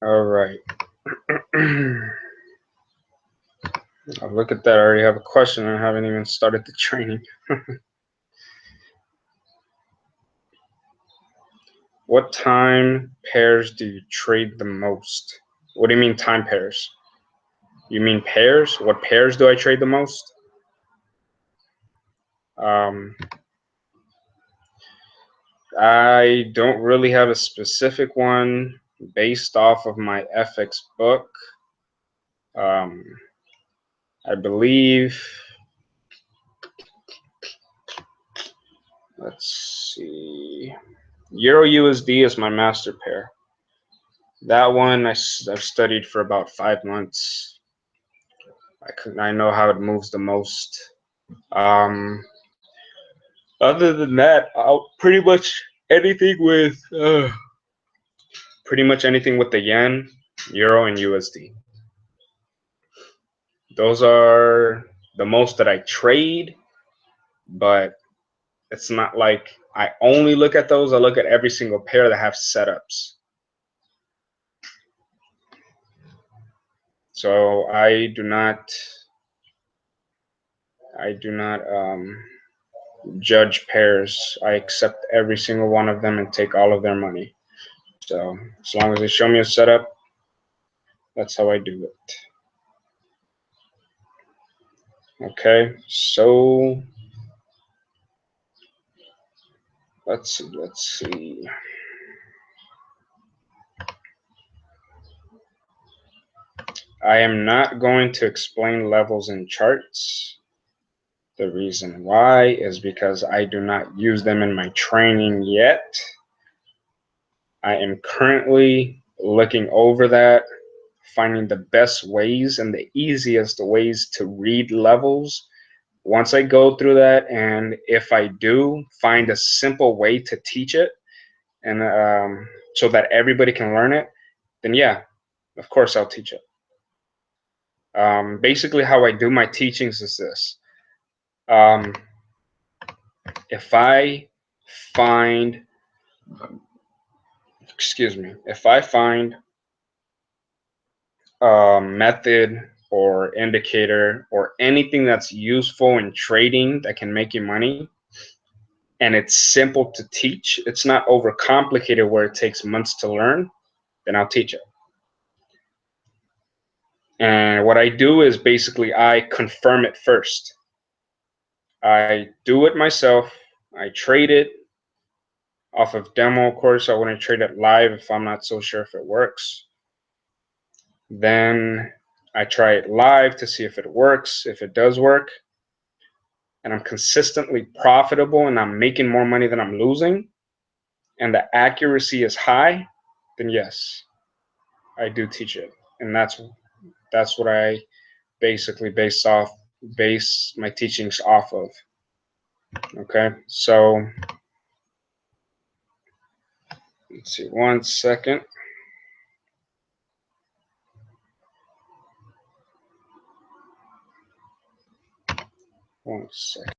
All right. Oh, look at that. I already have a question. I haven't even started the training. What time pairs do you trade the most? What do you mean time pairs? You mean pairs? What pairs do I trade the most? Um, I don't really have a specific one based off of my FX book. Um, I believe, let's see, Euro USD is my master pair. That one I've studied for about 5 months. I know how it moves the most. Um, Other than that, I'll pretty much anything with the yen, euro, and USD. Those are the most that I trade, but it's not like I only look at those. I look at every single pair that have setups. So I do not judge pairs. I accept every single one of them and take all of their money. So as long as they show me a setup, that's how I do it. Okay, so let's see. I am not going to explain levels in charts. The reason why is because I do not use them in my training yet. I am currently looking over that, finding the best ways and the easiest ways to read levels. Once I go through that, and if I do find a simple way to teach it, and so that everybody can learn it, then yeah, of course I'll teach it. Basically, how I do my teachings is this. Um, if I find, if I find a method or indicator or anything that's useful in trading that can make you money, and it's simple to teach, it's not overcomplicated where it takes months to learn, then I'll teach it. And what I do is basically I confirm it first. I do it myself. I trade it off of demo, of course. I wouldn't trade it live if I'm not so sure if it works. Then I try it live to see if it works. If it does work, and I'm consistently profitable and I'm making more money than I'm losing, and the accuracy is high, then yes, I do teach it. And that's what I basically base my teachings off of. Okay, so let's see, 1 second. One second.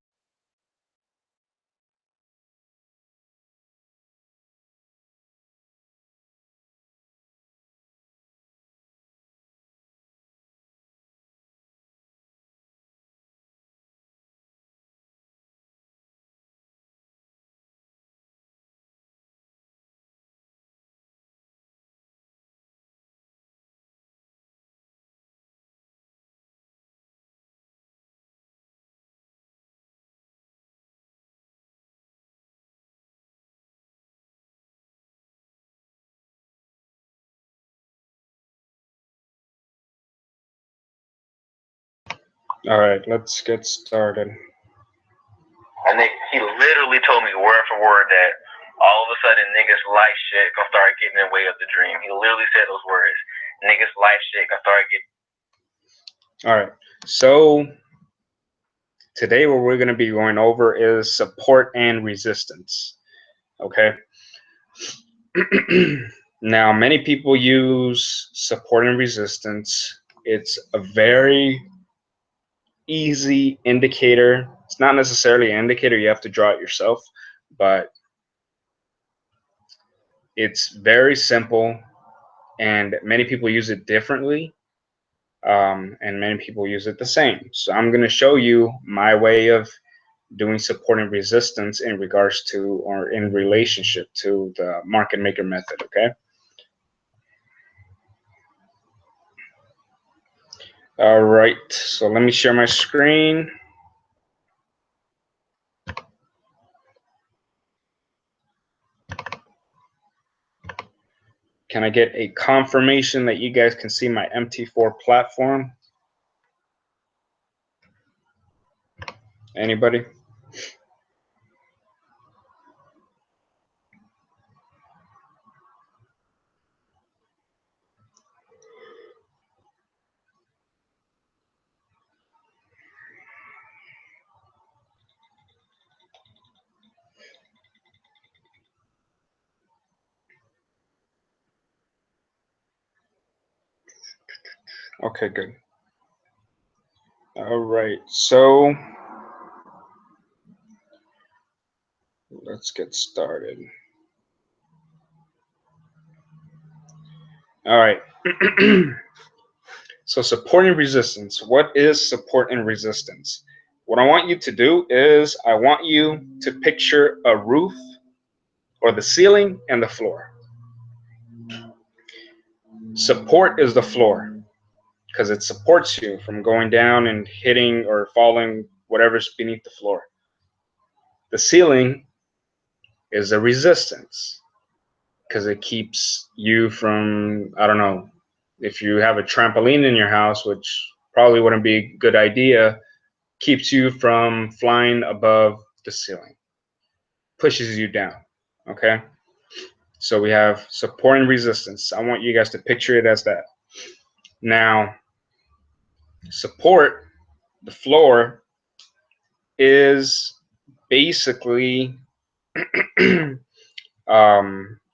All right, let's get started. And he literally told me word for word that all of a sudden niggas' life shit gonna start getting in the way of the dream. He literally said those words. Niggas' life shit gonna start getting. All right, so today what we're going to be going over is support and resistance. Okay. Now, many people use support and resistance. It's a very easy indicator. It's not necessarily an indicator, you have to draw it yourself, but it's very simple. and many people use it differently, and many people use it the same. So I'm going to show you my way of doing support and resistance in regards to, or in relationship to, the market maker method. Okay. All right, so let me share my screen. Can I get a confirmation that you guys can see my MT4 platform? Anybody? Okay, good. All right, so let's get started. All right. So support and resistance. What is support and resistance? What I want you to do is I want you to picture a roof, or the ceiling and the floor. Support is the floor because it supports you from going down and hitting or falling whatever's beneath the floor. The ceiling is a resistance because it keeps you from, I don't know, if you have a trampoline in your house, which probably wouldn't be a good idea, keeps you from flying above the ceiling, pushes you down. Okay, so we have support and resistance. I want you guys to picture it as that. Now, support, the floor, is basically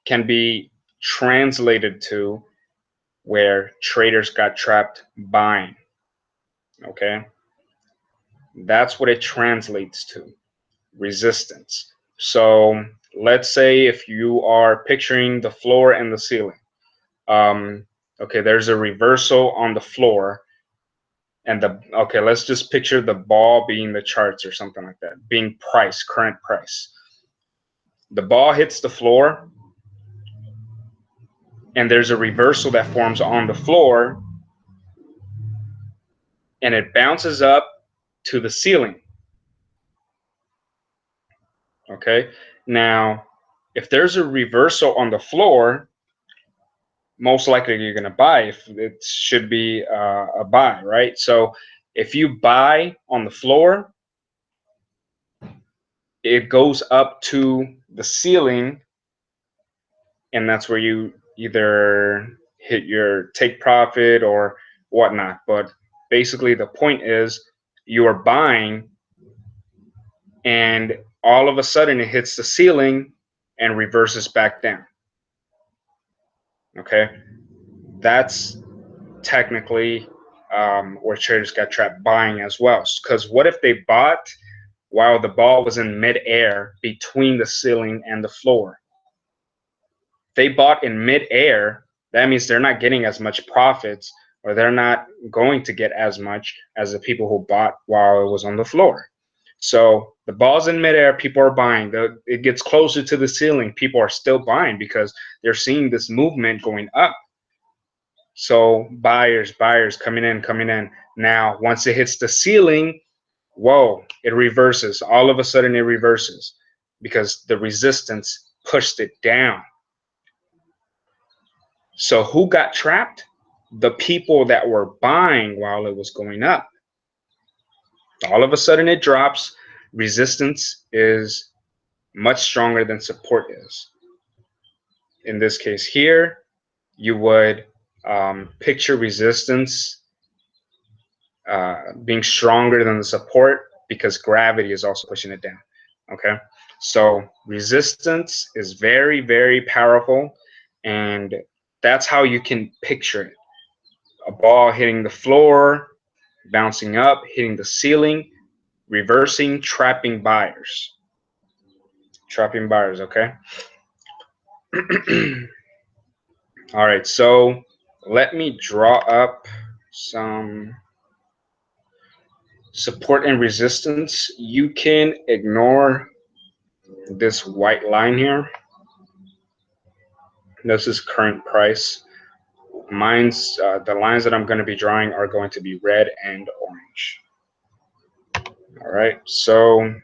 can be translated to where traders got trapped buying. Okay, that's what it translates to, resistance. So let's say if you are picturing the floor and the ceiling, okay, there's a reversal on the floor, and okay, let's just picture the ball being the charts or something like that, being price, current price. The ball hits the floor, and there's a reversal that forms on the floor, and it bounces up to the ceiling. Okay, now if there's a reversal on the floor, most likely you're going to buy. If it should be a buy, right? So if you buy on the floor, it goes up to the ceiling, and that's where you either hit your take profit or whatnot. But basically the point is you are buying, and all of a sudden it hits the ceiling and reverses back down. Okay, that's technically where traders got trapped buying as well. Because what if they bought while the ball was in midair between the ceiling and the floor? They bought in midair, that means they're not getting as much profits, or they're not going to get as much as the people who bought while it was on the floor. So the ball's in midair, people are buying. It gets closer to the ceiling, people are still buying because they're seeing this movement going up. So buyers coming in. Now, once it hits the ceiling, whoa, it reverses. All of a sudden it reverses because the resistance pushed it down. So who got trapped? The people that were buying while it was going up. All of a sudden it drops. Resistance is much stronger than support is. In this case here, you would picture resistance being stronger than the support because gravity is also pushing it down. Okay, so resistance is very, very powerful, and that's how you can picture it. A ball hitting the floor, bouncing up, hitting the ceiling, reversing, trapping buyers. Trapping buyers, okay? All right, so let me draw up some support and resistance. You can ignore this white line here. This is current price. Mine's the lines that I'm going to be drawing are going to be red and orange. All right, so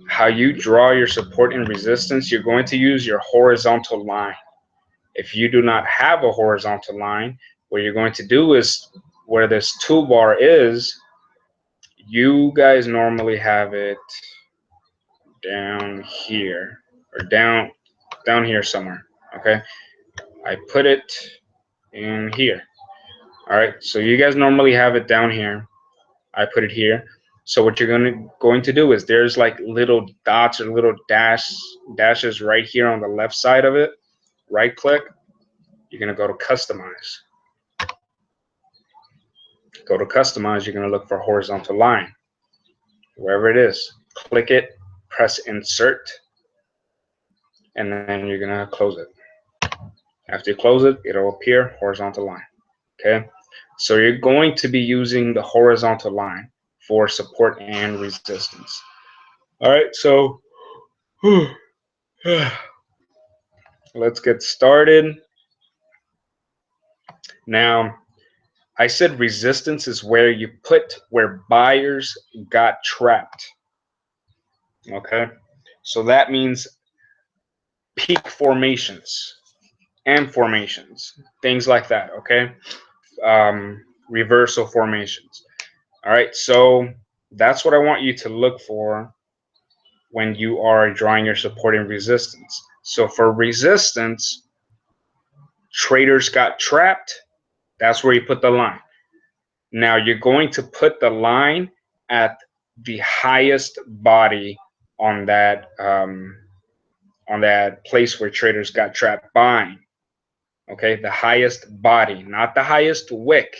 how you draw your support and resistance, you're going to use your horizontal line. If you do not have a horizontal line, what you're going to do is where this toolbar is, you guys normally have it down here or down here somewhere. Okay, I put it in here. All right, so you guys normally have it down here. I put it here. So what you're going to do is there's like little dots or little dashes right here on the left side of it. Right click. You're going to go to customize. Go to customize. You're going to look for horizontal line. Wherever it is, click it, press insert, and then you're going to close it. After you close it, it'll appear horizontal line. Okay, so you're going to be using the horizontal line for support and resistance. All right, so let's get started. Now, I said resistance is where you put where buyers got trapped. Okay, so that means peak formations and formations, things like that. Okay, reversal formations. All right, so that's what I want you to look for when you are drawing your support and resistance. So for resistance, traders got trapped. That's where you put the line. Now you're going to put the line at the highest body on that place where traders got trapped buying. Okay, the highest body, not the highest wick,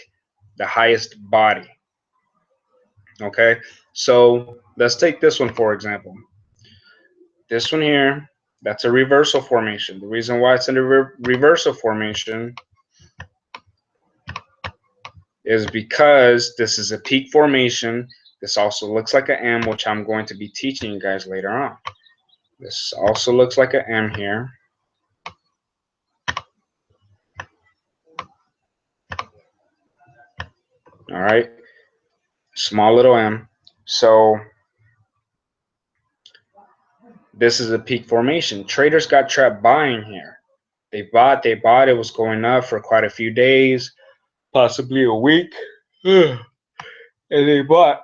the highest body. Okay, so let's take this one for example. This one here, that's a reversal formation. The reason why it's in a reversal formation is because this is a peak formation. This also looks like an M, which I'm going to be teaching you guys later on. This also looks like an M here. All right, small little M. So this is a peak formation. Traders got trapped buying here. They bought, it was going up for quite a few days, possibly a week. And they bought.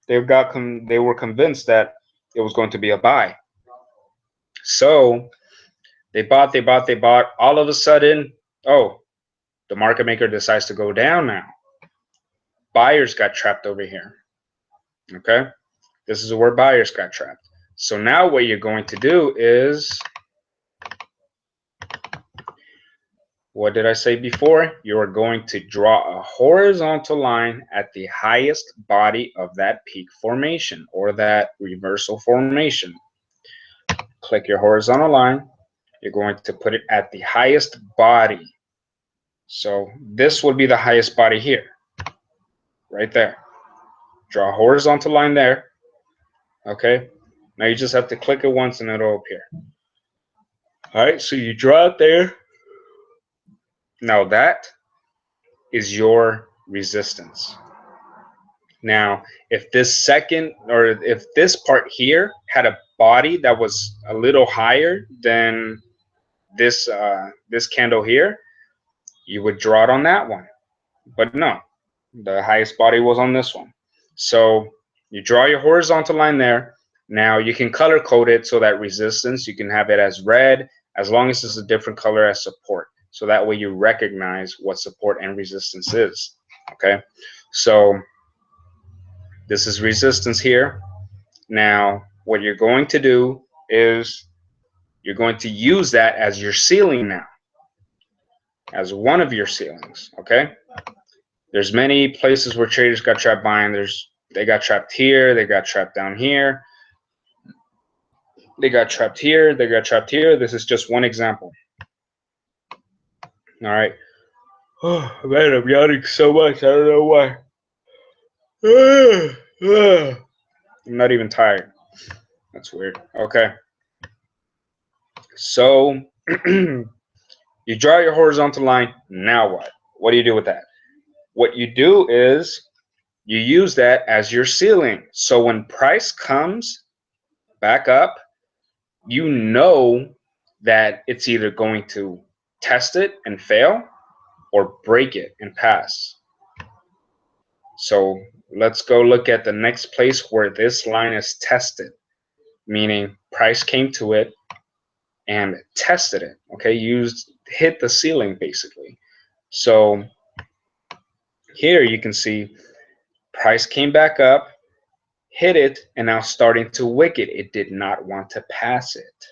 They were convinced that it was going to be a buy. So they bought. All of a sudden, oh, the market maker decides to go down now. Buyers got trapped over here. Okay, this is where buyers got trapped. So now what you're going to do is, what did I say before? You are going to draw a horizontal line at the highest body of that peak formation or that reversal formation. Click your horizontal line. You're going to put it at the highest body. So this would be the highest body here, right there. Draw a horizontal line there. Okay, now you just have to click it once and it'll appear. All right, so you draw it there. Now that is your resistance. Now, if this second, or if this part here had a body that was a little higher than this this candle here, you would draw it on that one. But no, the highest body was on this one. So you draw your horizontal line there. Now you can color code it so that resistance, you can have it as red, as long as it's a different color as support. So that way you recognize what support and resistance is. Okay, so this is resistance here. Now what you're going to do is you're going to use that as your ceiling now, as one of your ceilings. Okay, there's many places where traders got trapped buying. They got trapped here, they got trapped down here, they got trapped here, they got trapped here. This is just one example. All right. Oh man, I'm yawning so much. I don't know why. I'm not even tired. That's weird. Okay. So you draw your horizontal line. Now what? What do you do with that? What you do is you use that as your ceiling. So when price comes back up, you know that it's either going to test it and fail or break it and pass. So let's go look at the next place where this line is tested, meaning price came to it and tested it. Okay, hit the ceiling basically. So here you can see price came back up, hit it, and now starting to wick it. It did not want to pass it.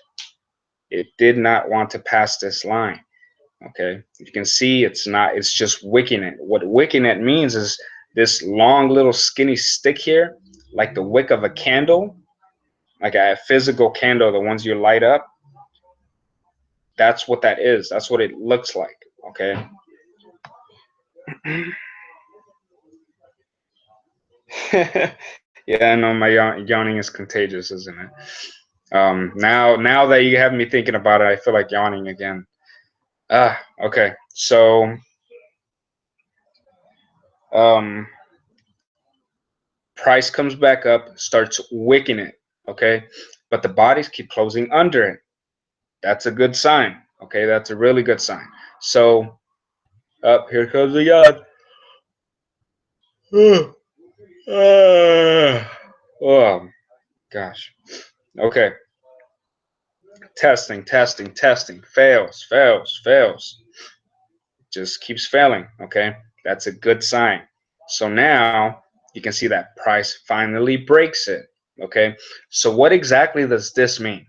It did not want to pass this line. Okay, you can see it's just wicking it. What wicking it means is this long little skinny stick here, like the wick of a candle, like a physical candle, the ones you light up. That's what that is. That's what it looks like. Okay. Yeah, I know my yawning is contagious, isn't it? Now that you have me thinking about it, I feel like yawning again. Okay. So, um, price comes back up, starts wicking it. Okay, but the bodies keep closing under it. That's a good sign. Okay, that's a really good sign. So, up here comes the yawn. Oh gosh. Okay. Testing. Fails. Just keeps failing. Okay. That's a good sign. So now you can see that price finally breaks it. Okay. So what exactly does this mean?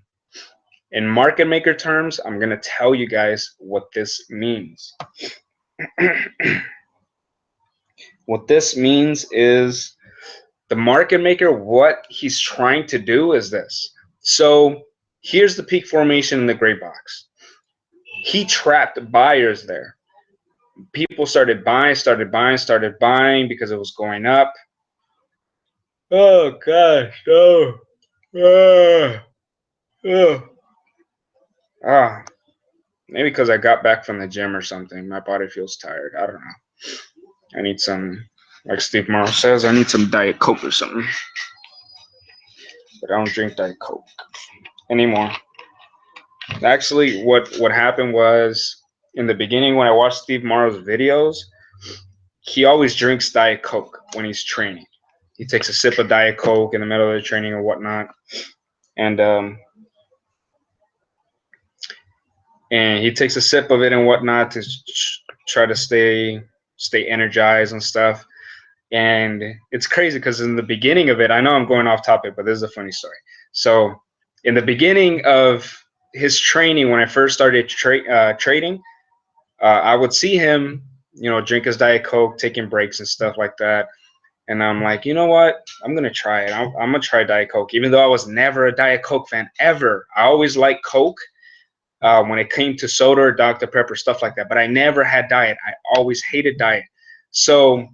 In market maker terms, I'm going to tell you guys what this means. What this means is the market maker, what he's trying to do is this. So here's the peak formation in the gray box. He trapped buyers there. People started buying because it was going up. Oh gosh, no. Maybe because I got back from the gym or something. My body feels tired. I don't know. I need some, like Steve Morrow says, I need some Diet Coke or something. But I don't drink Diet Coke anymore. Actually, what happened was in the beginning when I watched Steve Morrow's videos, he always drinks Diet Coke when he's training. He takes a sip of Diet Coke in the middle of the training or whatnot, and he takes a sip of it and whatnot to try to stay energized and stuff. And it's crazy because in the beginning of it, I know I'm going off topic, but this is a funny story. So in the beginning of his training, when I first started trading, I would see him, drink his Diet Coke, taking breaks and stuff like that. And I'm like, you know what? I'm going to try it. I'm going to try Diet Coke, even though I was never a Diet Coke fan, ever. I always liked Coke when it came to soda or Dr. Pepper, stuff like that. But I never had Diet. I always hated Diet. So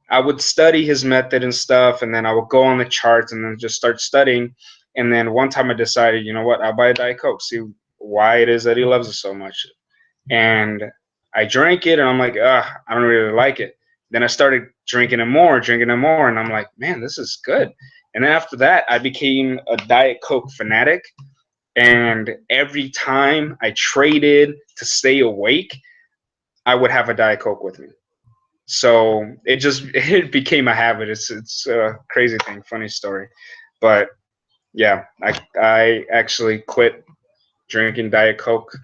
I would study his method and stuff, and then I would go on the charts and then just start studying. And then one time I decided, you know what? I'll buy a Diet Coke, see why it is that he loves it so much. And I drank it, and I'm like, I don't really like it. Then I started drinking it more, and I'm like, man, this is good. And then after that, I became a Diet Coke fanatic. And every time I traded to stay awake, I would have a Diet Coke with me. So it became a habit. It's a crazy thing, funny story. But yeah, I actually quit drinking Diet Coke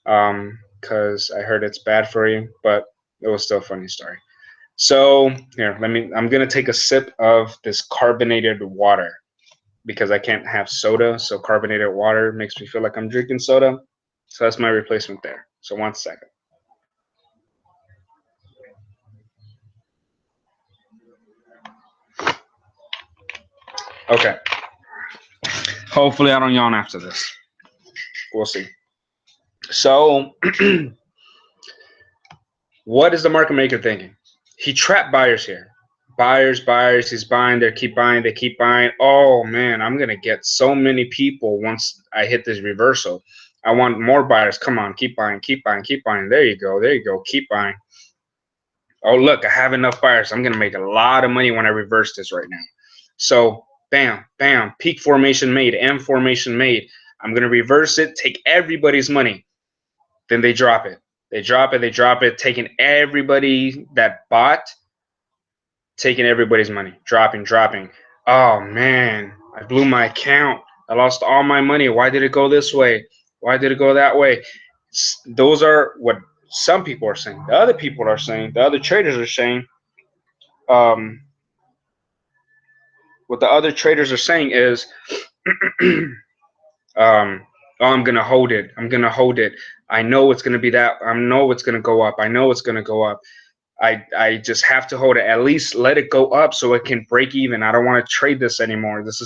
because I heard it's bad for you, but it was still a funny story. So here, I'm gonna take a sip of this carbonated water because I can't have soda, so carbonated water makes me feel like I'm drinking soda. So that's my replacement there. So 1 second. Okay. Hopefully I don't yawn after this. We'll see. So What is the market maker thinking? He trapped buyers here. Buyers, he's buying, they keep buying, they keep buying. Oh man, I'm gonna get so many people once I hit this reversal. I want more buyers. Come on, keep buying, keep buying, keep buying. There you go, keep buying. Oh look, I have enough buyers. I'm gonna make a lot of money when I reverse this right now. So bam, bam, peak formation made, M formation made. I'm gonna reverse it, take everybody's money. Then they drop it. They drop it, taking everybody that bought, taking everybody's money, dropping. Oh man, I blew my account. I lost all my money. Why did it go this way? Why did it go that way? Those are what some people are saying. The other people are saying, the other traders are saying, um, what the other traders are saying is, oh, I'm gonna hold it. I'm gonna hold it. I know it's gonna be that. I know it's gonna go up. I know it's gonna go up. I just have to hold it. At least let it go up so it can break even. I don't want to trade this anymore. This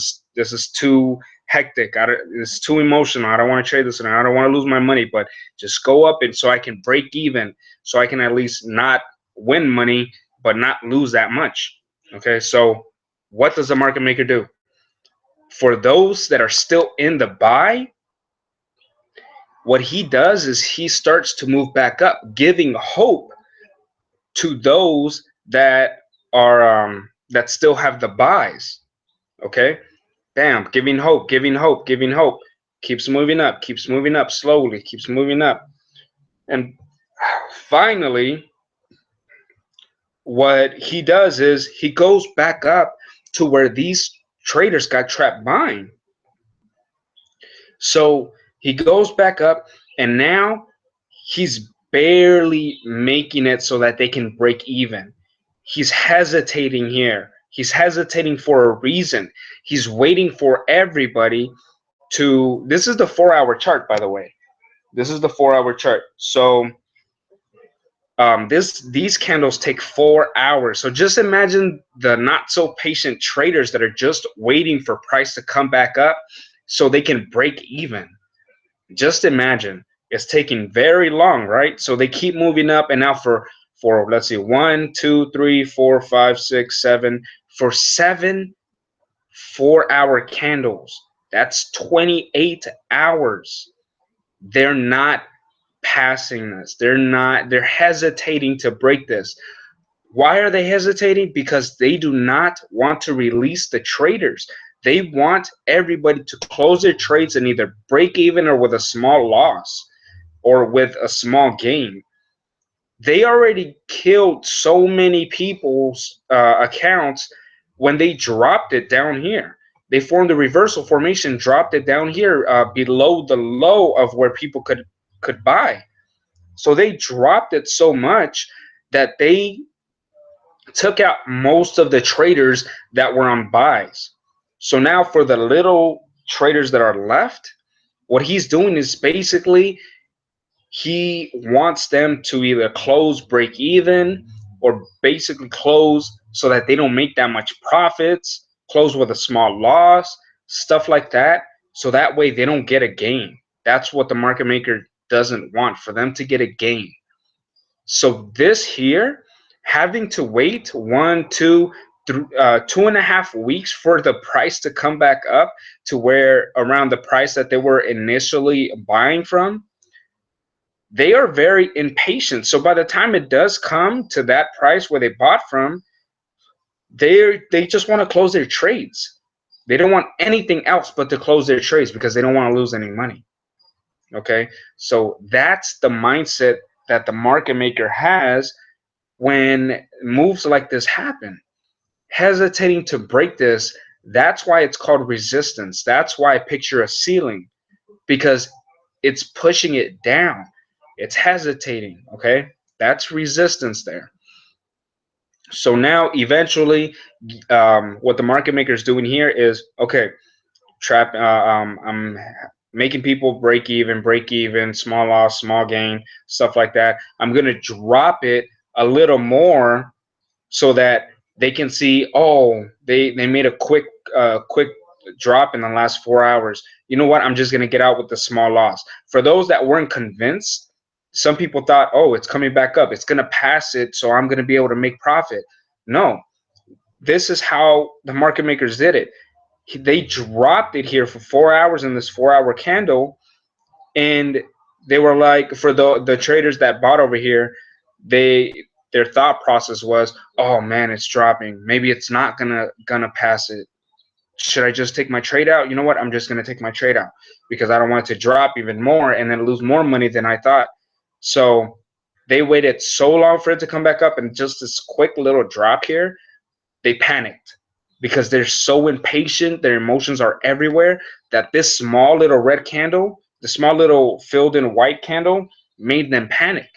is too hectic. It's too emotional. I don't want to trade this anymore. I don't want to lose my money. But just go up and so I can break even. So I can at least not win money, but not lose that much. Okay. So what does the market maker do? For those that are still in the buy, what he does is he starts to move back up, giving hope to those that are that still have the buys. Okay, bam, giving hope, giving hope, giving hope. Keeps moving up slowly, keeps moving up, and finally, what he does is he goes back up to where these traders got trapped buying. So he goes back up, and now he's barely making it so that they can break even. He's hesitating here. He's hesitating for a reason. He's waiting for everybody to. This is the 4-hour chart, by the way. This is the 4-hour chart. So these candles take 4 hours. So just imagine the not so patient traders that are just waiting for price to come back up so they can break even. Just imagine it's taking very long, right? So they keep moving up, and now for let's see, 1, 2, 3, 4, 5, 6, 7, for 7 4-hour candles. That's 28 hours. They're not passing this. They're hesitating to break this. Why are they hesitating? Because they do not want to release the traders. They want everybody to close their trades and either break even or with a small loss or with a small gain. They already killed so many people's accounts when they dropped it down here. They formed a reversal formation, dropped it down here below the low of where people could buy. So they dropped it so much that they took out most of the traders that were on buys. So now for the little traders that are left, what he's doing is basically he wants them to either close break even or basically close so that they don't make that much profits, close with a small loss, stuff like that. So that way they don't get a gain. That's what the market maker doesn't want, for them to get a gain. So this here, having to wait 1, 2, 2.5 weeks for the price to come back up to where around the price that they were initially buying from, they are very impatient. So by the time it does come to that price where they bought from, they just want to close their trades. They don't want anything else but to close their trades because they don't want to lose any money. Okay, so that's the mindset that the market maker has when moves like this happen, hesitating to break this. That's why it's called resistance. That's why I picture a ceiling, because it's pushing it down. It's hesitating. Okay, that's resistance there. So now eventually what the market maker is doing here is, okay, I'm making people break even, small loss, small gain, stuff like that. I'm going to drop it a little more so that they can see, oh, they made a quick drop in the last 4 hours. You know what? I'm just going to get out with the small loss. For those that weren't convinced Some people thought, oh, it's coming back up. It's going to pass it, so I'm going to be able to make profit. No, this is how the market makers did it. They dropped it here for 4 hours in this 4-hour candle, and they were like, for the traders that bought over here, their thought process was, oh man, it's dropping. Maybe it's not gonna pass it. Should I just take my trade out? You know what? I'm just gonna take my trade out because I don't want it to drop even more and then lose more money than I thought. So they waited so long for it to come back up, and just this quick little drop here, they panicked because they're so impatient. Their emotions are everywhere that this small little red candle, the small little filled in white candle, made them panic.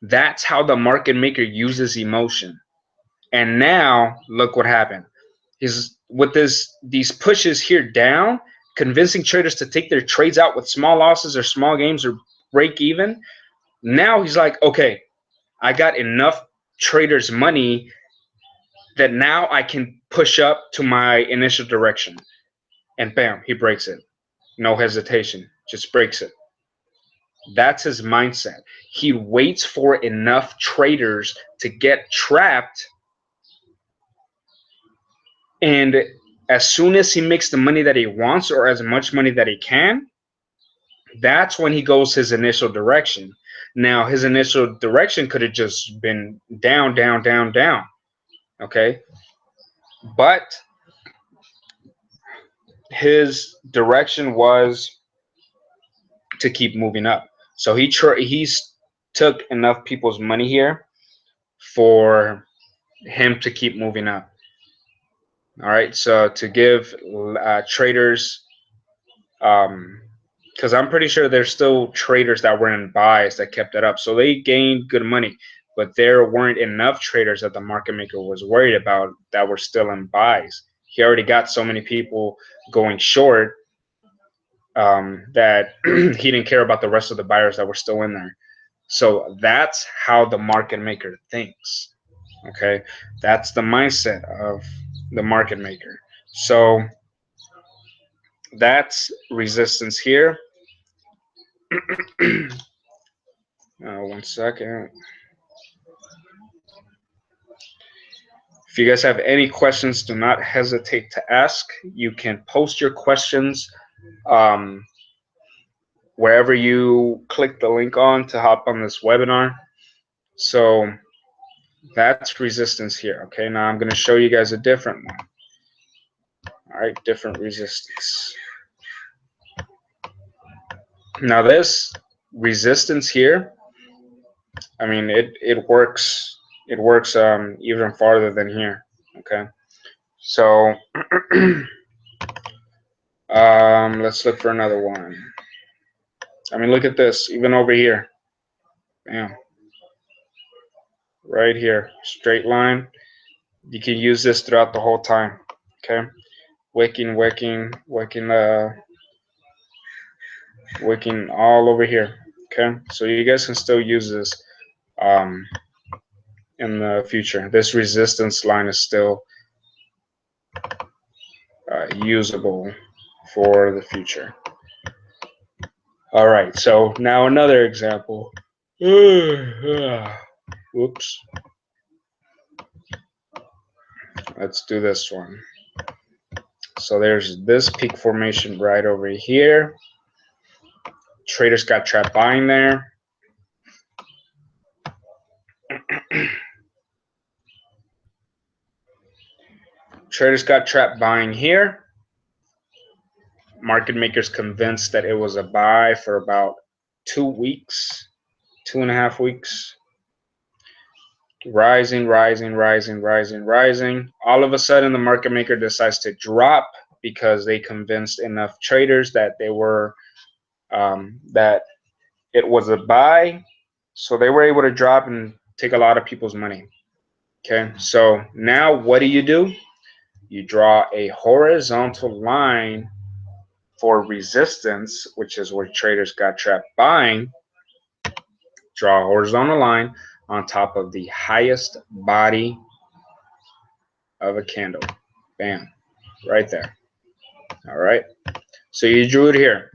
That's how the market maker uses emotion. And now look what happened. He's with these pushes here down, convincing traders to take their trades out with small losses or small gains or break even. Now he's like, okay, I got enough traders' money that now I can push up to my initial direction. And bam, he breaks it. No hesitation, just breaks it. That's his mindset. He waits for enough traders to get trapped, and as soon as he makes the money that he wants or as much money that he can, that's when he goes his initial direction. Now, his initial direction could have just been down, down, down, down. Okay. But his direction was to keep moving up. So he's took enough people's money here for him to keep moving up. All right. So to give traders, because I'm pretty sure there's still traders that were in buys that kept it up. So they gained good money, but there weren't enough traders that the market maker was worried about that were still in buys. He already got so many people going short that he didn't care about the rest of the buyers that were still in there. So that's how the market maker thinks. Okay, that's the mindset of the market maker. So that's resistance here. 1 second. If you guys have any questions, do not hesitate to ask. You can post your questions wherever you click the link on to hop on this webinar. So that's resistance here. Okay, now I'm going to show you guys a different one. All right, different resistance. Now this resistance here, I mean, it works. It works even farther than here. Okay, so let's look for another one. I mean, look at this. Even over here, bam, right here, straight line. You can use this throughout the whole time. Okay, wicking all over here. Okay, so you guys can still use this in the future. This resistance line is still usable for the future. All right, so now another example. Whoops. Let's do this one. So there's this peak formation right over here. Traders got trapped buying there. Traders got trapped buying here. Market makers convinced that it was a buy for about 2 weeks, 2.5 weeks. Rising, rising, rising, rising, rising. All of a sudden, the market maker decides to drop because they convinced enough traders that they were that it was a buy. So they were able to drop and take a lot of people's money. Okay, so now what do? You draw a horizontal line for resistance, which is where traders got trapped buying. Draw a horizontal line on top of the highest body of a candle. Bam, right there. All right, so you drew it here.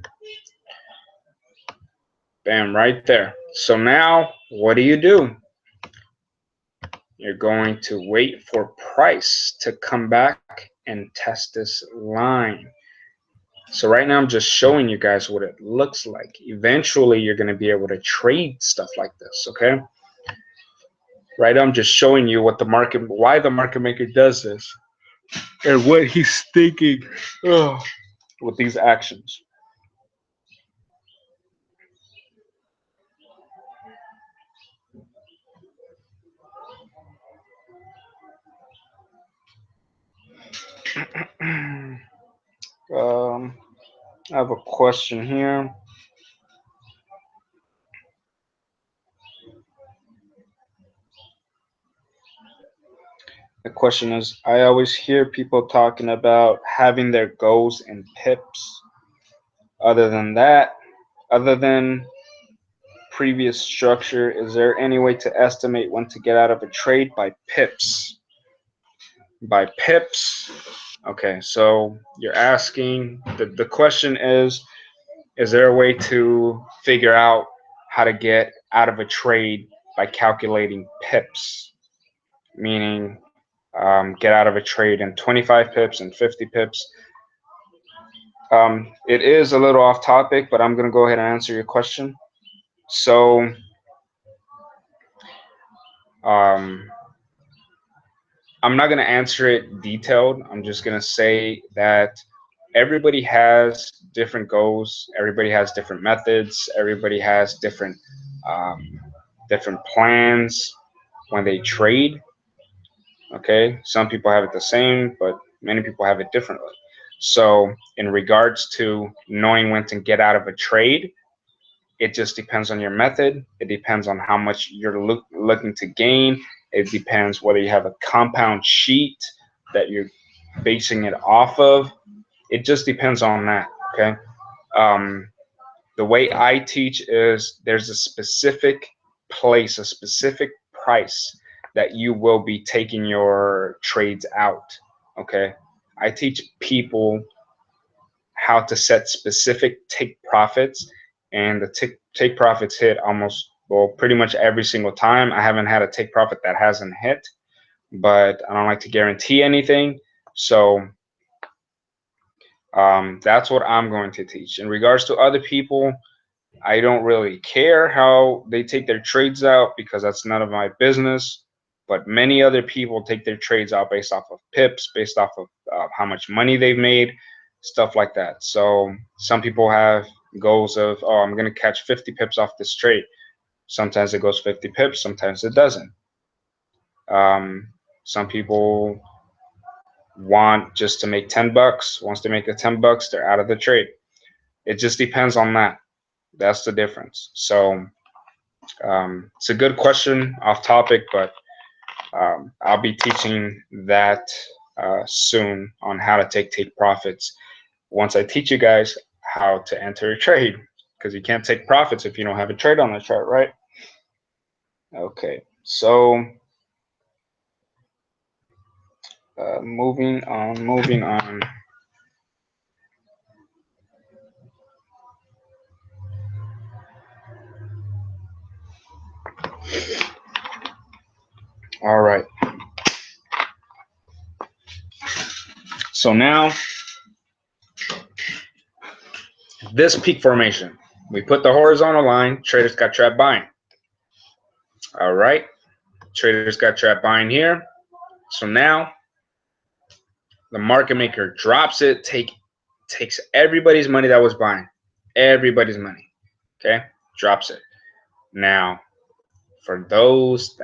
Bam, right there. So now what do? You're going to wait for price to come back and test this line. So right now I'm just showing you guys what it looks like. Eventually you're going to be able to trade stuff like this, okay? Right now I'm just showing you what the market, why the market maker does this and what he's thinking with these actions. I have a question here. The question is, I always hear people talking about having their goals in pips. Other than previous structure, is there any way to estimate when to get out of a trade by pips? By pips? Okay, so you're asking, the question is there a way to figure out how to get out of a trade by calculating pips? Meaning, get out of a trade in 25 pips and 50 pips. It is a little off topic, but I'm going to go ahead and answer your question. So, I'm not going to answer it detailed. I'm just going to say that everybody has different goals. Everybody has different methods. Everybody has different plans when they trade. Okay, some people have it the same, but many people have it differently. So in regards to knowing when to get out of a trade, it just depends on your method. It depends on how much you're looking to gain. It depends whether you have a compound sheet that you're basing it off of. It just depends on that. Okay. The way I teach is there's a specific place, a specific price that you will be taking your trades out. Okay. I teach people how to set specific take profits, and the take profits hit almost, well, pretty much every single time. I haven't had a take profit that hasn't hit, but I don't like to guarantee anything. So that's what I'm going to teach. In regards to other people, I don't really care how they take their trades out because that's none of my business. But many other people take their trades out based off of pips, based off of how much money they've made, stuff like that. So some people have goals of, oh, I'm going to catch 50 pips off this trade. Sometimes it goes 50 pips, sometimes it doesn't. Some people want just to make 10 bucks. Once they make the 10 bucks, they're out of the trade. It just depends on that. That's the difference. So it's a good question, off topic, but I'll be teaching that soon on how to take profits. Once I teach you guys how to enter a trade, because you can't take profits if you don't have a trade on the chart, right? Okay, so moving on. All right. So now, this peak formation, we put the horizontal line, traders got trapped buying. All right, traders got trapped buying here. So now, the market maker drops it, takes everybody's money that was buying, everybody's money, okay, drops it. Now, for those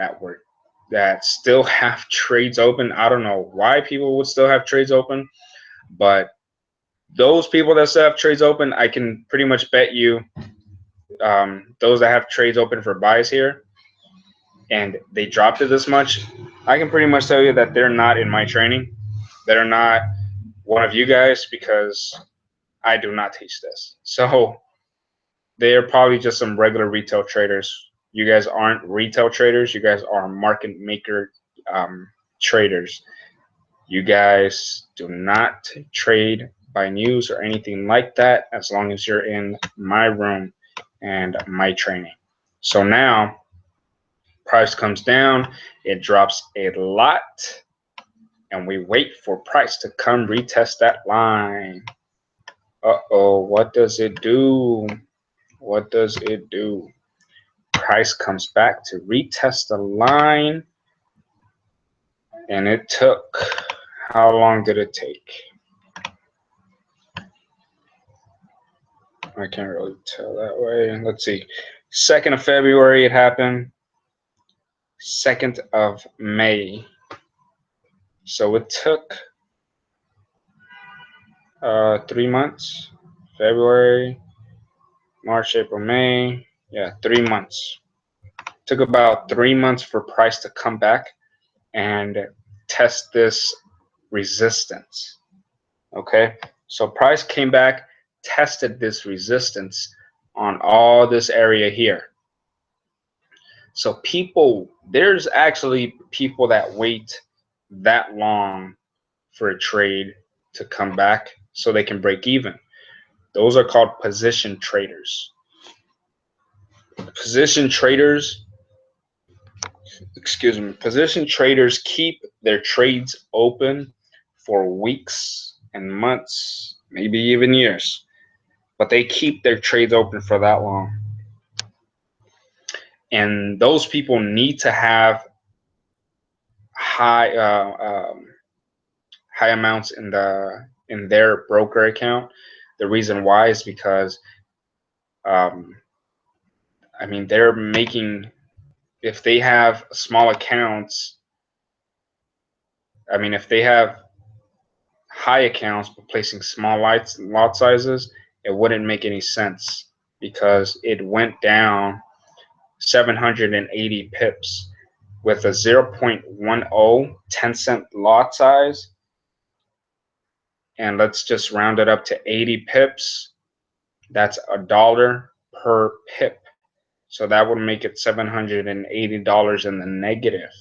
that still have trades open, I don't know why people would still have trades open, but those people that still have trades open, I can pretty much bet you, those that have trades open for buys here, and they dropped it this much, I can pretty much tell you that they're not in my training. They're not one of you guys, because I do not teach this. So they are probably just some regular retail traders. You guys aren't retail traders. You guys are market maker traders. You guys do not trade by news or anything like that. As long as you're in my room, and my training. So now price comes down, it drops a lot, and we wait for price to come retest that line. Uh-oh, what does it do? What does it do? Price comes back to retest the line, and it took, how long did it take? I can't really tell that way. Let's see. 2nd of February it happened. 2nd of May. So it took 3 months. February, March, April, May. Yeah, 3 months. Took about 3 months for price to come back and test this resistance. Okay, so price came back, tested this resistance on all this area here. So people, there's actually people that wait that long for a trade to come back so they can break even. Those are called position traders. Position traders, position traders keep their trades open for weeks and months, maybe even years, but they keep their trades open for that long. And those people need to have high high amounts in their broker account. The reason why is because I mean, they're making, if they have small accounts, I mean, if they have high accounts but placing small lot sizes, it wouldn't make any sense because it went down 780 pips with a 0.10 10-cent lot size. And let's just round it up to 80 pips. That's $1 per pip. So that would make it $780 in the negative.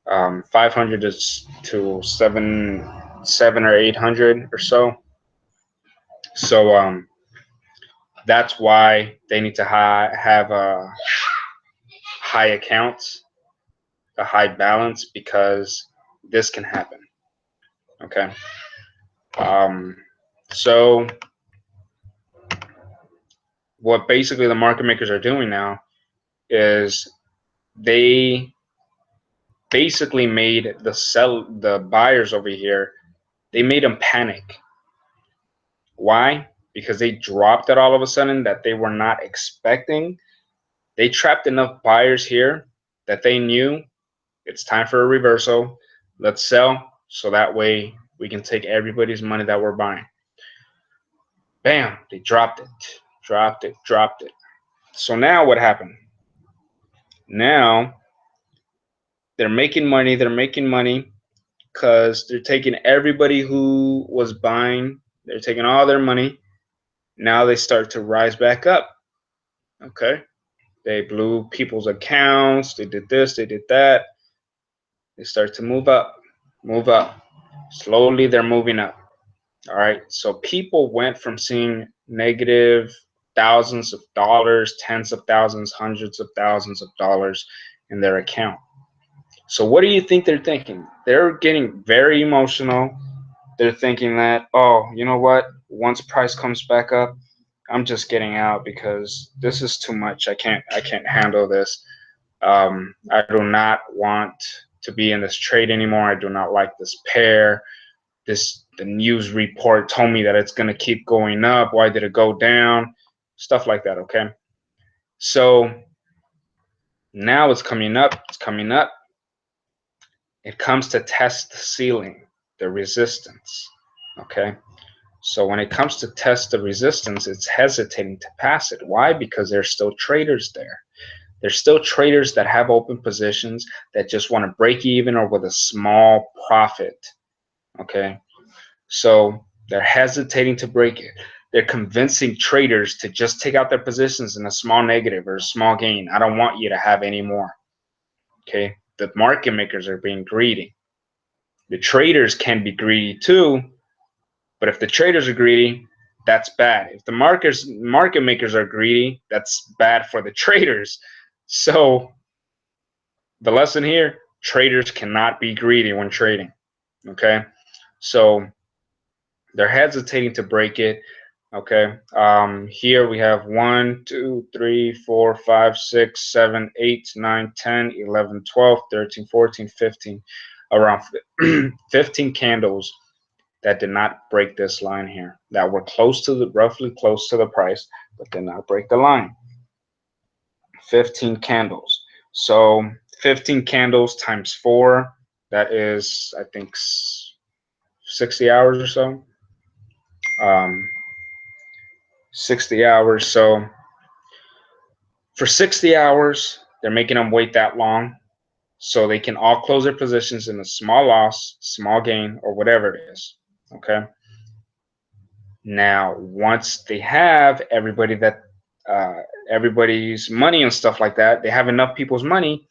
500 is to 7 or 800 or so. So that's why they need to have high accounts, a high balance, because this can happen. Okay. So what basically the market makers are doing now is they basically made the buyers over here, they made them panic. Why? Because they dropped it all of a sudden that they were not expecting. They trapped enough buyers here that they knew it's time for a reversal. Let's sell so that way we can take everybody's money that we're buying. Bam, they dropped it. So now what happened? Now they're making money because they're taking everybody who was buying, they're taking all their money. Now they start to rise back up. Okay. They blew people's accounts. They did this, they did that. They start to move up. Slowly they're moving up. All right. So people went from seeing negative thousands of dollars, tens of thousands, hundreds of thousands of dollars in their account. So what do you think they're thinking? They're getting very emotional. They're thinking that, oh, you know what? Once price comes back up, I'm just getting out because this is too much. I can't handle this. I do not want to be in this trade anymore. I do not like this pair. The news report told me that it's going to keep going up. Why did it go down? Stuff like that, okay? So now it's coming up. It comes to test the ceiling, the resistance, okay? So when it comes to test the resistance, it's hesitating to pass it. Why? Because there's still traders there. There's still traders that have open positions that just want to break even or with a small profit, okay? So they're hesitating to break it. They're convincing traders to just take out their positions in a small negative or a small gain. I don't want you to have any more, okay? The market makers are being greedy. The traders can be greedy too, but if the traders are greedy, that's bad. If the market makers are greedy, that's bad for the traders. So the lesson here, traders cannot be greedy when trading. Okay, so they're hesitating to break it. Okay, here we have 1, 2, 3, 4, 5, 6, 7, 8, 9, 10, 11, 12, 13, 14, 15, around 15 candles that did not break this line here, that were close to the, roughly close to the price, but did not break the line. 15 candles. So 15 candles times 4, that is, I think, 60 hours or so. 60 hours. So for 60 hours, they're making them wait that long so they can all close their positions in a small loss, small gain, or whatever it is. Okay. Now, once they have everybody that everybody's money and stuff like that, they have enough people's money,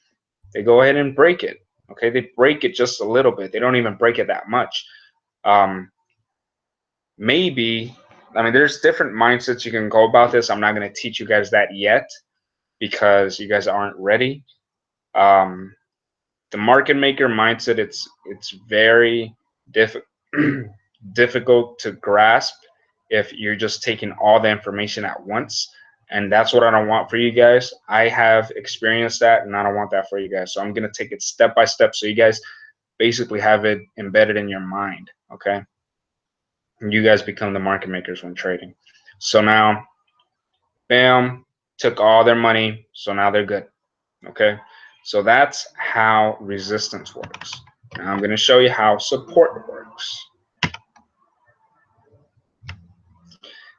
they go ahead and break it. Okay, they break it just a little bit. They don't even break it that much. Maybe, I mean, there's different mindsets you can go about this. I'm not going to teach you guys that yet because you guys aren't ready. The market maker mindset, it's very difficult to grasp if you're just taking all the information at once. And that's what I don't want for you guys. I have experienced that, and I don't want that for you guys. So I'm going to take it step by step so you guys basically have it embedded in your mind, okay? And you guys become the market makers when trading. So now, bam, took all their money, so now they're good, okay? So that's how resistance works. Now I'm going to show you how support works.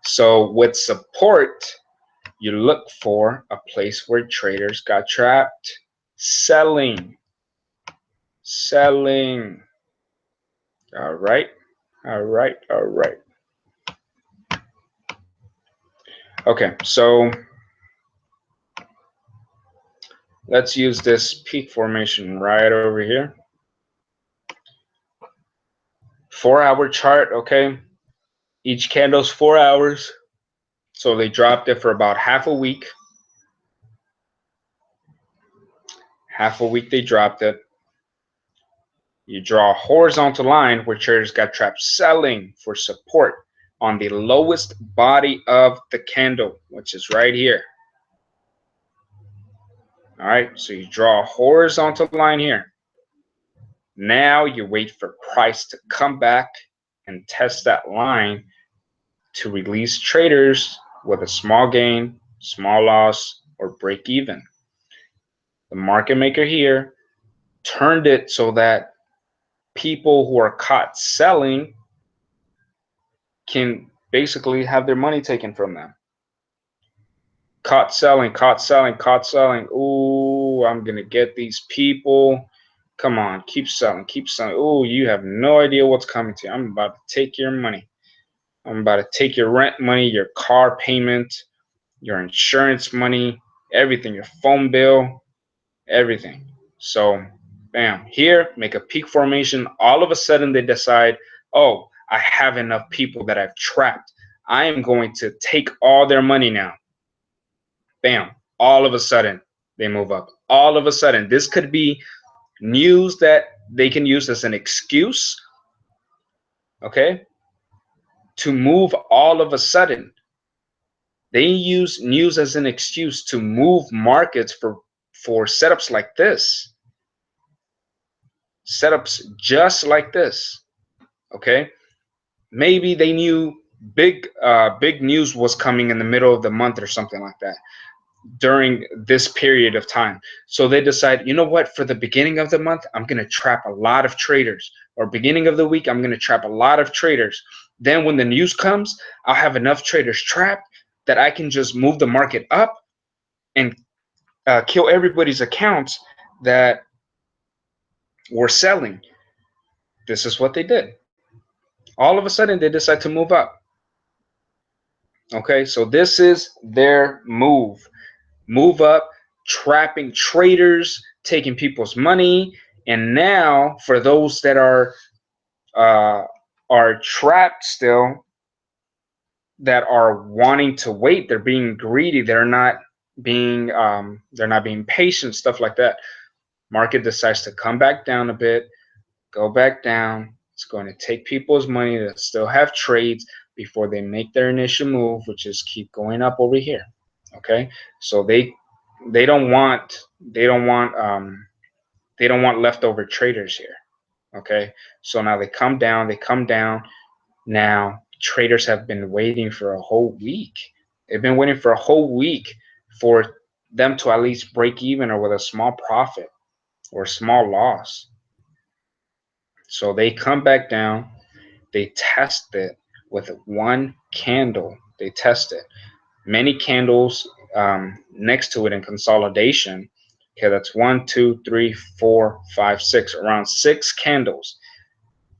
So with support, you look for a place where traders got trapped. Selling. All right. Okay, so let's use this peak formation right over here. 4-hour chart, okay? Each candle's 4 hours. So they dropped it for about half a week. Half a week they dropped it. You draw a horizontal line where traders got trapped selling for support on the lowest body of the candle, which is right here. All right, so you draw a horizontal line here. Now you wait for price to come back and test that line to release traders with a small gain, small loss, or break even. The market maker here turned it so that people who are caught selling can basically have their money taken from them. Caught selling. Ooh, I'm gonna get these people. Come on, keep selling. Ooh, you have no idea what's coming to you. I'm about to take your money. I'm about to take your rent money, your car payment, your insurance money, everything, your phone bill, everything. So, bam, here, make a peak formation. All of a sudden, they decide, oh, I have enough people that I've trapped. I am going to take all their money now. Bam, all of a sudden, they move up. All of a sudden, this could be news that they can use as an excuse, okay, to move all of a sudden. They use news as an excuse to move markets for setups like this. Setups just like this, okay? Maybe they knew big news was coming in the middle of the month or something like that during this period of time. So they decide, you know what, for the beginning of the month, I'm going to trap a lot of traders, or beginning of the week, I'm going to trap a lot of traders. Then when the news comes, I'll have enough traders trapped that I can just move the market up and kill everybody's accounts that were selling. This is what they did. All of a sudden, they decide to move up. Okay, so this is their move. Move up, trapping traders, taking people's money, and now for those that are trapped still, that are wanting to wait, they're being greedy, they're not being patient, stuff like that. Market decides to come back down a bit, go back down. It's going to take people's money that still have trades before they make their initial move, which is keep going up over here. Okay, so they don't want leftover traders here. Okay, so now they come down. Now traders have been waiting for a whole week. They've been waiting for a whole week for them to at least break even or with a small profit or a small loss. So they come back down, they test it with one candle. They test it. Many candles next to it in consolidation. Okay, that's 1, 2, 3, 4, 5, 6, around 6 candles.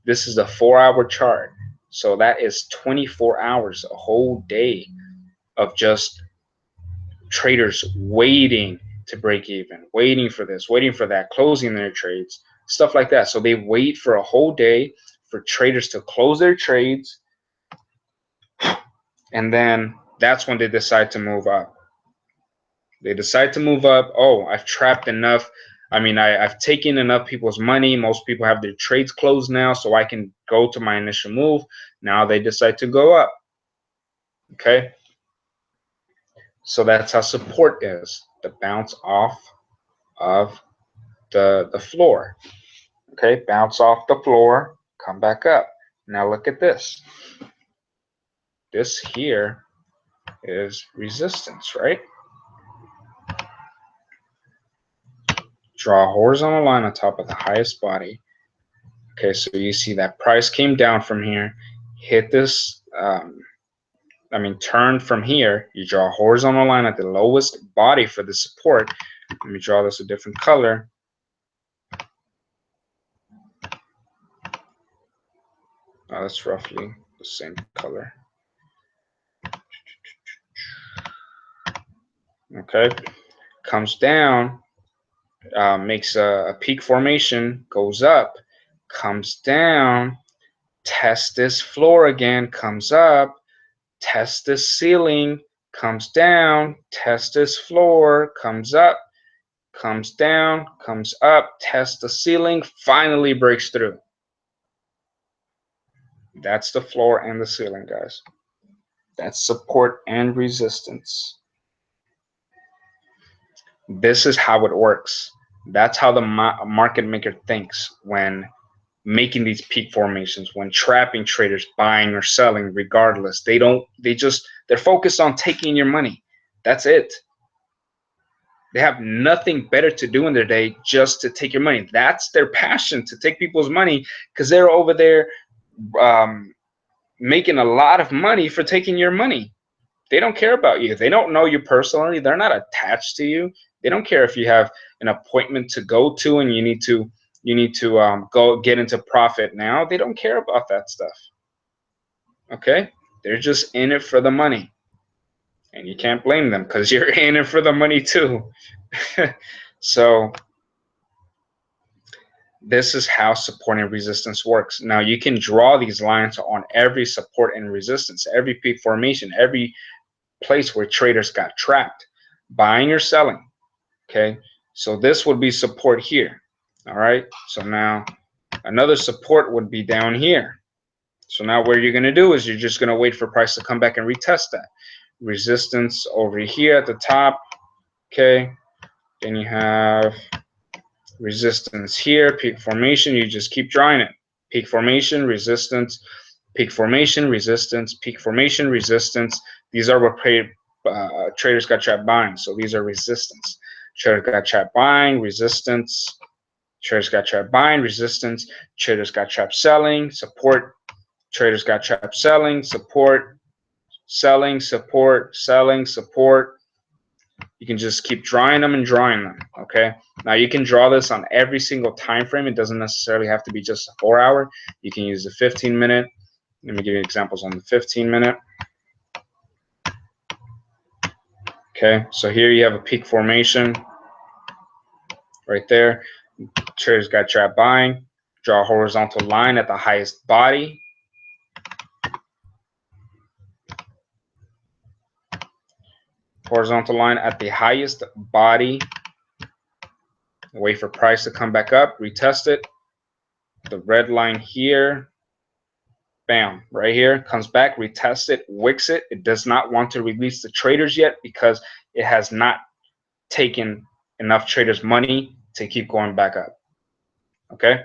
This is a 4-hour chart. So that is 24 hours, a whole day of just traders waiting to break even, waiting for this, waiting for that, closing their trades, stuff like that. So they wait for a whole day for traders to close their trades, and then that's when they decide to move up. They decide to move up. Oh, I've trapped enough. I mean, I've taken enough people's money. Most people have their trades closed now, so I can go to my initial move. Now they decide to go up. Okay. So that's how support is, the bounce off of the floor. Okay, bounce off the floor, come back up. Now look at this. This here is resistance, right? Draw a horizontal line on top of the highest body. Okay, so you see that price came down from here, hit this, turn from here. You draw a horizontal line at the lowest body for the support. Let me draw this a different color. Oh, that's roughly the same color. Okay, comes down, makes a peak formation, goes up, comes down, tests this floor again, comes up, tests this ceiling, comes down, tests this floor, comes up, comes down, comes up, tests the ceiling, finally breaks through. That's the floor and the ceiling, guys. That's support and resistance. This is how it works. That's how the market maker thinks when making these peak formations, when trapping traders buying or selling regardless. They're focused on taking your money. That's it. They have nothing better to do in their day just to take your money. That's their passion, to take people's money, because they're over there making a lot of money for taking your money. They don't care about you. They don't know you personally. They're not attached to you. They don't care if you have an appointment to go to and you need to go get into profit now. They don't care about that stuff. Okay? They're just in it for the money. And you can't blame them because you're in it for the money too. So this is how support and resistance works. Now you can draw these lines on every support and resistance, every peak formation, every place where traders got trapped, buying or selling. Okay, so this would be support here. All right, so now another support would be down here. So now what you're going to do is you're just going to wait for price to come back and retest that. Resistance over here at the top. Okay, then you have resistance here, peak formation. You just keep drawing it. Peak formation, resistance, peak formation, resistance, peak formation, resistance. These are what traders got trapped buying. So these are resistance. Traders got trapped buying, resistance. Traders got trapped buying, resistance. Traders got trapped selling, support. Traders got trapped selling, support, selling, support, selling, support. You can just keep drawing them and drawing them. Okay. Now you can draw this on every single time frame. It doesn't necessarily have to be just a 4-hour. You can use the 15-minute. Let me give you examples on the 15-minute. Okay, so here you have a peak formation right there. Traders got trapped buying. Draw a horizontal line at the highest body. horizontal line at the highest body, wait for price to come back up, retest it. The red line here, bam, right here, comes back, retests it, wicks it. It does not want to release the traders yet because it has not taken enough traders' money to keep going back up. Okay?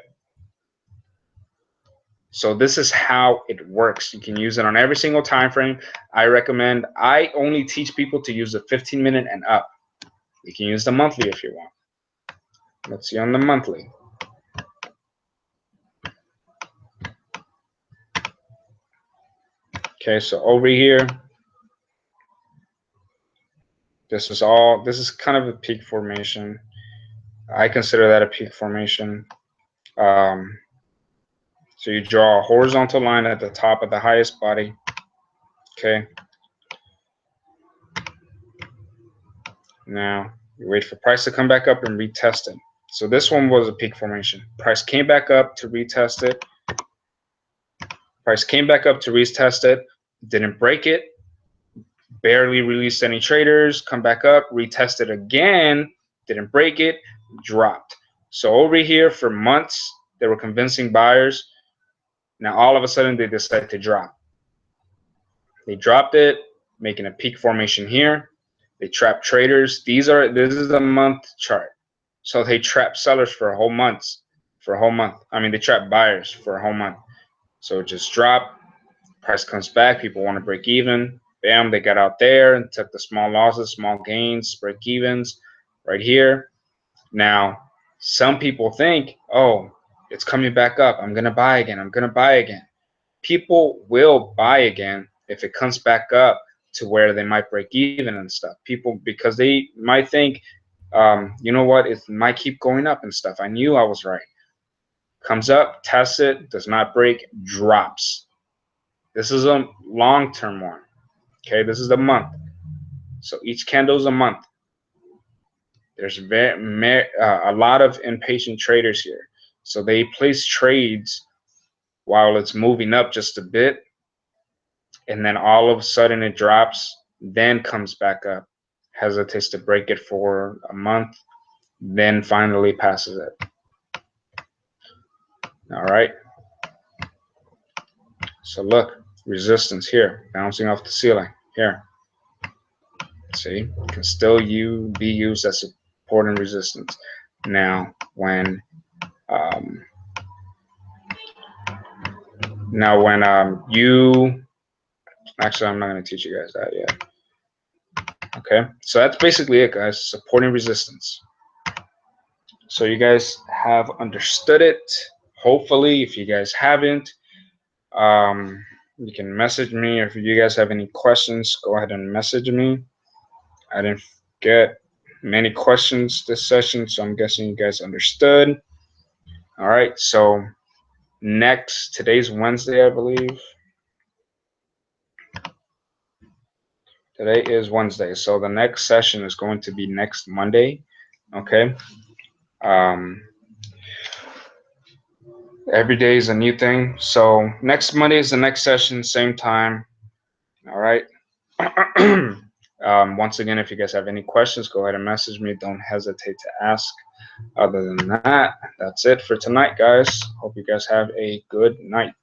So this is how it works. You can use it on every single time frame. I only teach people to use the 15-minute and up. You can use the monthly if you want. Let's see on the monthly. Okay, so over here, this is kind of a peak formation. I consider that a peak formation. So you draw a horizontal line at the top of the highest body. Okay. Now you wait for price to come back up and retest it. So this one was a peak formation. Price came back up to retest it. Price came back up to retest it. Didn't break it. Barely released any traders. Come back up. Retest it again. Didn't break it. Dropped. So over here for months, they were convincing buyers. Now all of a sudden they decided to drop. They dropped it, making a peak formation here. They trap traders. This is a month chart. So they trap sellers for a whole month. I mean, they trap buyers for a whole month. So it just dropped. Price comes back. People want to break even. Bam, they got out there and took the small losses, small gains, break evens right here. Now, some people think, oh, it's coming back up. I'm going to buy again. I'm going to buy again. People will buy again if it comes back up to where they might break even and stuff. People, because they might think, you know what, it might keep going up and stuff. I knew I was right. Comes up, tests it, does not break, drops. This is a long-term one. Okay, this is the month. So each candle is a month. There's a lot of impatient traders here. So they place trades while it's moving up just a bit, and then all of a sudden it drops, then comes back up, hesitates to break it for a month, then finally passes it. All right. So look, resistance here, bouncing off the ceiling here. See, it can still be used as support and resistance. Now, when you actually, I'm not going to teach you guys that yet. Okay, so that's basically it, guys. Support and resistance. So you guys have understood it. Hopefully, if you guys haven't, you can message me. If you guys have any questions, go ahead and message me. I didn't get many questions this session, so I'm guessing you guys understood. All right, so today's Wednesday, I believe. Today is Wednesday, so the next session is going to be next Monday. Okay. Every day is a new thing. So next Monday is the next session, same time. All right. Once again, if you guys have any questions, go ahead and message me. Don't hesitate to ask. Other than that, that's it for tonight, guys. Hope you guys have a good night.